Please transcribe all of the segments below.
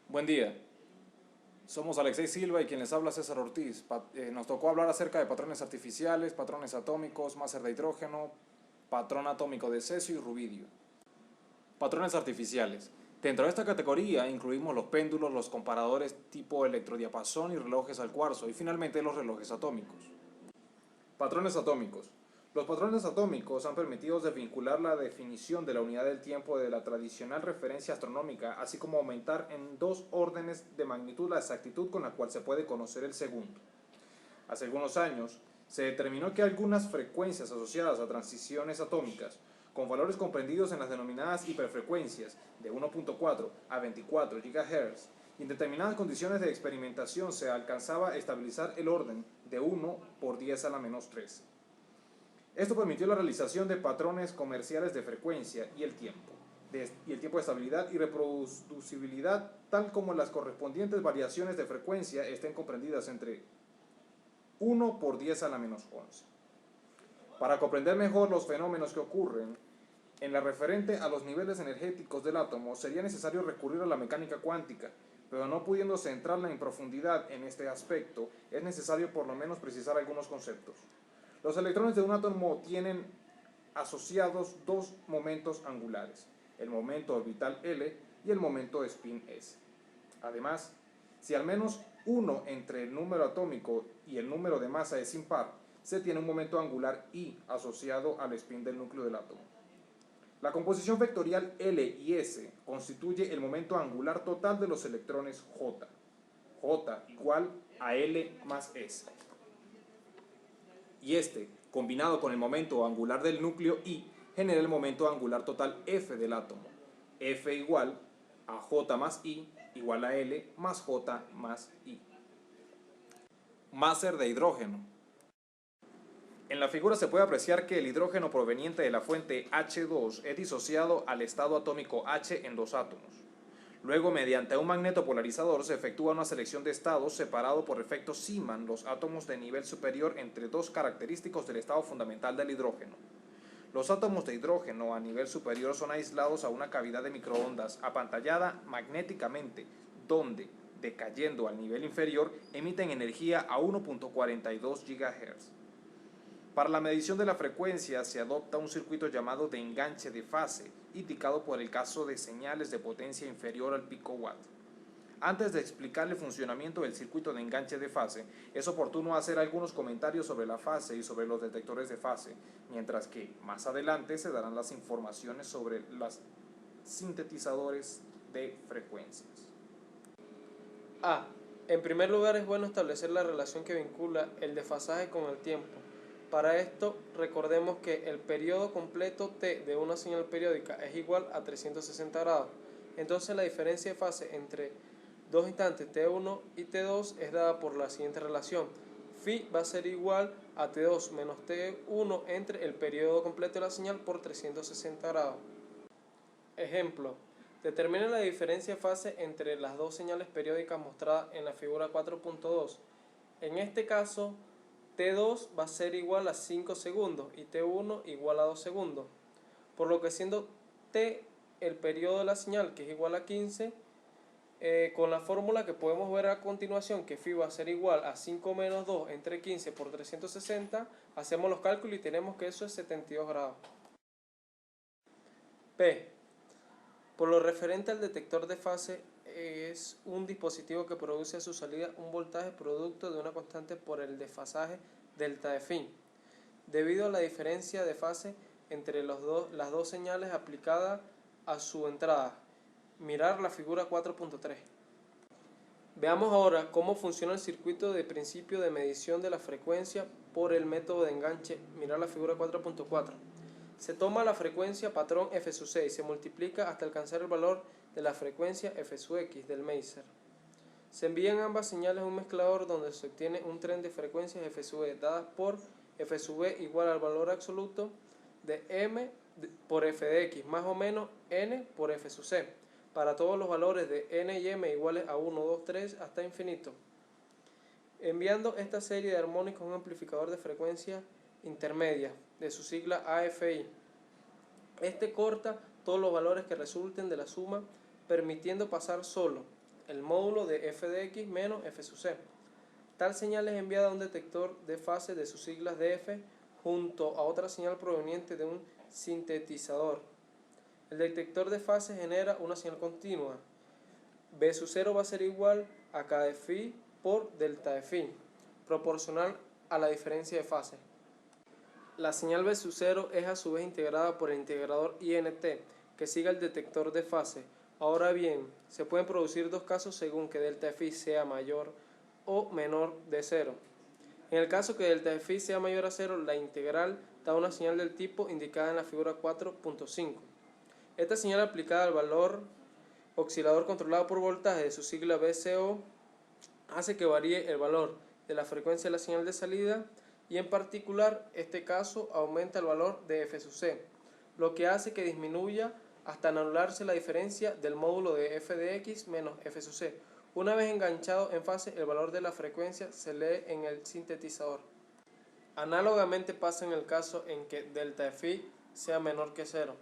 Buen día, somos Alexei Silva y quien les habla César Ortiz. Nos tocó hablar acerca de patrones artificiales, patrones atómicos, máser de hidrógeno, patrón atómico de cesio y rubidio. Patrones artificiales. Dentro de esta categoría incluimos los péndulos, los comparadores tipo electrodiapasón y relojes al cuarzo y finalmente los relojes atómicos. Patrones atómicos. Los patrones atómicos han permitido desvincular la definición de la unidad del tiempo de la tradicional referencia astronómica, así como aumentar en 2 órdenes de magnitud la exactitud con la cual se puede conocer el segundo. Hace algunos años, se determinó que algunas frecuencias asociadas a transiciones atómicas, con valores comprendidos en las denominadas hiperfrecuencias de 1.4 a 24 GHz, y en determinadas condiciones de experimentación se alcanzaba a estabilizar el orden de 1 por 10 a la menos 13. Esto permitió la realización de patrones comerciales de frecuencia y el tiempo de estabilidad y reproducibilidad, tal como las correspondientes variaciones de frecuencia estén comprendidas entre 1 por 10 a la menos 11. Para comprender mejor los fenómenos que ocurren en la referente a los niveles energéticos del átomo, sería necesario recurrir a la mecánica cuántica, pero no pudiendo centrarla en profundidad en este aspecto, es necesario por lo menos precisar algunos conceptos. Los electrones de un átomo tienen asociados dos momentos angulares, el momento orbital L y el momento spin S. Además, si al menos uno entre el número atómico y el número de masa es impar, se tiene un momento angular I asociado al spin del núcleo del átomo. La composición vectorial L y S constituye el momento angular total de los electrones J. J igual a L más S. Y este, combinado con el momento angular del núcleo I, genera el momento angular total F del átomo. F igual a J más I igual a L más J más I. Máser de hidrógeno. En la figura se puede apreciar que el hidrógeno proveniente de la fuente H2 es disociado al estado atómico H en dos átomos. Luego, mediante un magneto polarizador, se efectúa una selección de estados separado por efecto Zeeman los átomos de nivel superior entre dos característicos del estado fundamental del hidrógeno. Los átomos de hidrógeno a nivel superior son aislados a una cavidad de microondas apantallada magnéticamente, donde, decayendo al nivel inferior, emiten energía a 1.42 GHz. Para la medición de la frecuencia se adopta un circuito llamado de enganche de fase, indicado por el caso de señales de potencia inferior al picowatt. Antes de explicar el funcionamiento del circuito de enganche de fase, es oportuno hacer algunos comentarios sobre la fase y sobre los detectores de fase, mientras que más adelante se darán las informaciones sobre los sintetizadores de frecuencias. A. En primer lugar, es bueno establecer la relación que vincula el desfasaje con el tiempo. Para esto, recordemos que el periodo completo t de una señal periódica es igual a 360 grados. Entonces, la diferencia de fase entre dos instantes t1 y t2 es dada por la siguiente relación. Phi va a ser igual a t2 menos t1 entre el periodo completo de la señal por 360 grados. Ejemplo. Determina la diferencia de fase entre las dos señales periódicas mostradas en la figura 4.2. En este caso, T2 va a ser igual a 5 segundos y T1 igual a 2 segundos. Por lo que siendo T el periodo de la señal, que es igual a 15, con la fórmula que podemos ver a continuación, que phi va a ser igual a 5 menos 2 entre 15 por 360, hacemos los cálculos y tenemos que eso es 72 grados. P. Por lo referente al detector de fase, es un dispositivo que produce a su salida un voltaje producto de una constante por el desfasaje delta de phi, debido a la diferencia de fase entre las dos señales aplicada a su entrada. Mirar la figura 4.3. Veamos ahora cómo funciona el circuito de principio de medición de la frecuencia por el método de enganche. Mirar la figura 4.4. Se toma la frecuencia patrón f sub 6 y se multiplica hasta alcanzar el valor de la frecuencia f sub x del Maser. Se envían ambas señales a un mezclador donde se obtiene un tren de frecuencias f sub e dadas por f sub e igual al valor absoluto de m por f de x más o menos n por f sub c para todos los valores de n y m iguales a 1, 2, 3 hasta infinito. Enviando esta serie de armónicos a un amplificador de frecuencia intermedia de su sigla AFI. Este corta todos los valores que resulten de la suma, permitiendo pasar solo el módulo de f de x menos f sub c. Tal señal es enviada a un detector de fase de sus siglas df junto a otra señal proveniente de un sintetizador. El detector de fase genera una señal continua. B sub 0 va a ser igual a K de phi por delta de phi, proporcional a la diferencia de fase. La señal B sub 0 es a su vez integrada por el integrador INT, que sigue al detector de fase. Ahora bien, se pueden producir dos casos según que delta de phi sea mayor o menor de 0. En el caso que delta de phi sea mayor a 0, la integral da una señal del tipo indicada en la figura 4.5. Esta señal aplicada al valor oscilador controlado por voltaje de su sigla BCO hace que varíe el valor de la frecuencia de la señal de salida y en particular este caso aumenta el valor de f sub c, lo que hace que disminuya hasta anularse la diferencia del módulo de f de x menos f sub c. Una vez enganchado en fase, el valor de la frecuencia se lee en el sintetizador. Análogamente pasa en el caso en que delta de phi sea menor que 0,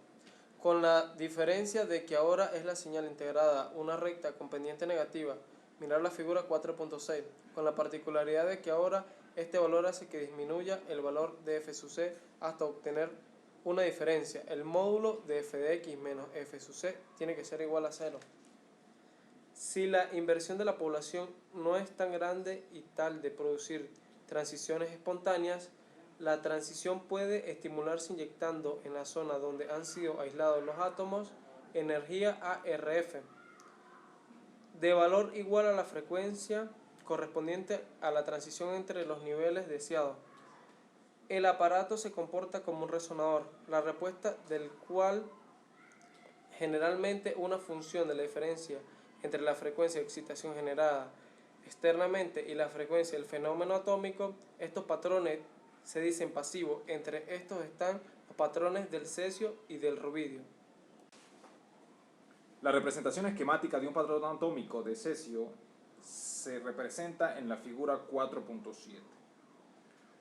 con la diferencia de que ahora es la señal integrada una recta con pendiente negativa, mirar la figura 4.6, con la particularidad de que ahora este valor hace que disminuya el valor de f sub c hasta obtener una diferencia. El módulo de f de x menos f sub c tiene que ser igual a 0. Si la inversión de la población no es tan grande y tal de producir transiciones espontáneas, la transición puede estimularse inyectando en la zona donde han sido aislados los átomos energía ARF de valor igual a la frecuencia correspondiente a la transición entre los niveles deseados. El aparato se comporta como un resonador, la respuesta del cual generalmente una función de la diferencia entre la frecuencia de excitación generada externamente y la frecuencia del fenómeno atómico. Estos patrones se dicen pasivos. Entre estos están los patrones del cesio y del rubidio. La representación esquemática de un patrón atómico de cesio se representa en la figura 4.7.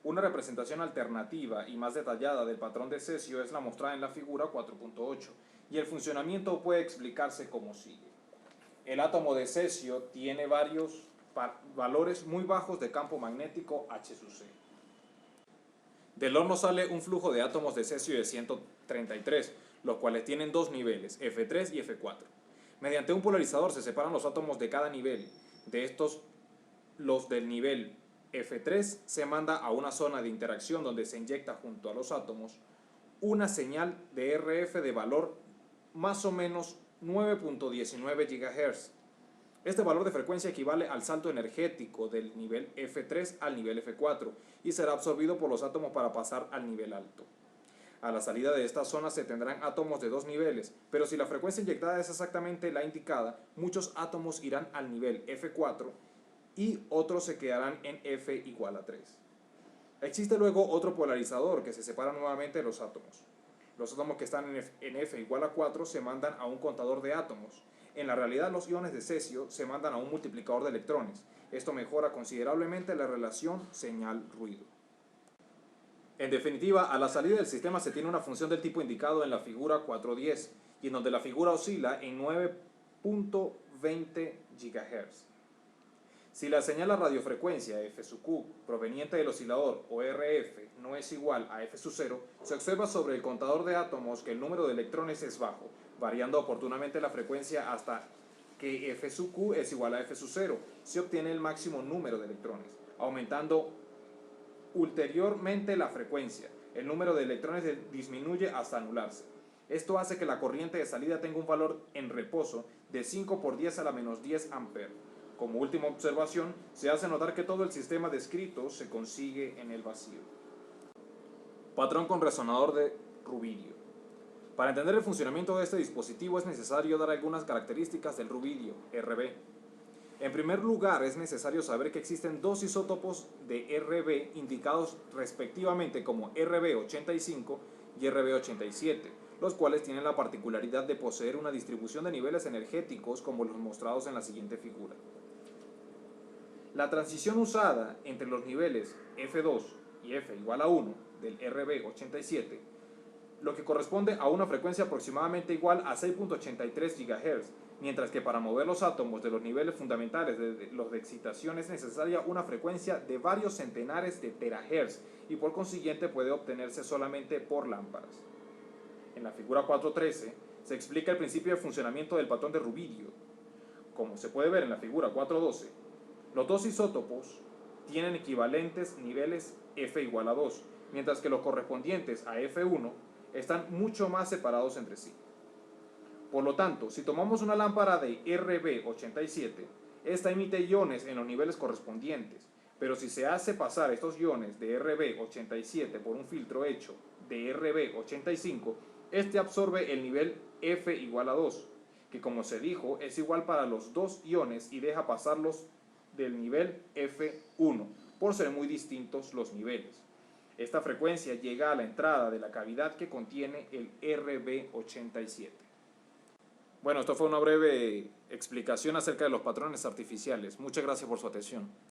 Una representación alternativa y más detallada del patrón de cesio es la mostrada en la figura 4.8 y el funcionamiento puede explicarse como sigue. El átomo de cesio tiene varios valores muy bajos de campo magnético H sub c. Del horno sale un flujo de átomos de cesio de 133, los cuales tienen dos niveles, F3 y F4. Mediante un polarizador se separan los átomos de cada nivel. De estos, los del nivel F3 se manda a una zona de interacción donde se inyecta junto a los átomos una señal de RF de valor más o menos 9.19 GHz. Este valor de frecuencia equivale al salto energético del nivel F3 al nivel F4 y será absorbido por los átomos para pasar al nivel alto. A la salida de esta zona se tendrán átomos de dos niveles, pero si la frecuencia inyectada es exactamente la indicada, muchos átomos irán al nivel F4 y otros se quedarán en F igual a 3. Existe luego otro polarizador que se separa nuevamente de los átomos. Los átomos que están en F igual a 4 se mandan a un contador de átomos. En la realidad, los iones de cesio se mandan a un multiplicador de electrones. Esto mejora considerablemente la relación señal-ruido. En definitiva, a la salida del sistema se tiene una función del tipo indicado en la figura 4.10 y en donde la figura oscila en 9.20 GHz. Si la señal a radiofrecuencia f sub q proveniente del oscilador o RF no es igual a f sub 0, se observa sobre el contador de átomos que el número de electrones es bajo, variando oportunamente la frecuencia hasta que f sub q es igual a f sub 0. Se obtiene el máximo número de electrones, aumentando ulteriormente la frecuencia. El número de electrones disminuye hasta anularse. Esto hace que la corriente de salida tenga un valor en reposo de 5 por 10 a la menos 10 amperes. Como última observación, se hace notar que todo el sistema descrito se consigue en el vacío. Patrón con resonador de rubidio. Para entender el funcionamiento de este dispositivo es necesario dar algunas características del rubidio, Rb. En primer lugar, es necesario saber que existen dos isótopos de Rb indicados respectivamente como Rb85 y Rb87, los cuales tienen la particularidad de poseer una distribución de niveles energéticos como los mostrados en la siguiente figura. La transición usada entre los niveles F2 y F igual a 1 del Rb87, lo que corresponde a una frecuencia aproximadamente igual a 6.83 GHz, mientras que para mover los átomos de los niveles fundamentales de los de excitación es necesaria una frecuencia de varios centenares de terahertz y por consiguiente puede obtenerse solamente por lámparas. En la figura 4.13 se explica el principio de funcionamiento del patrón de rubidio. Como se puede ver en la figura 4.12, los dos isótopos tienen equivalentes niveles F igual a 2, mientras que los correspondientes a F1 están mucho más separados entre sí. Por lo tanto, si tomamos una lámpara de RB87, esta emite iones en los niveles correspondientes, pero si se hace pasar estos iones de RB87 por un filtro hecho de RB85, este absorbe el nivel F igual a 2, que como se dijo es igual para los dos iones y deja pasarlos del nivel F1, por ser muy distintos los niveles. Esta frecuencia llega a la entrada de la cavidad que contiene el RB87. Bueno, esto fue una breve explicación acerca de los patrones artificiales. Muchas gracias por su atención.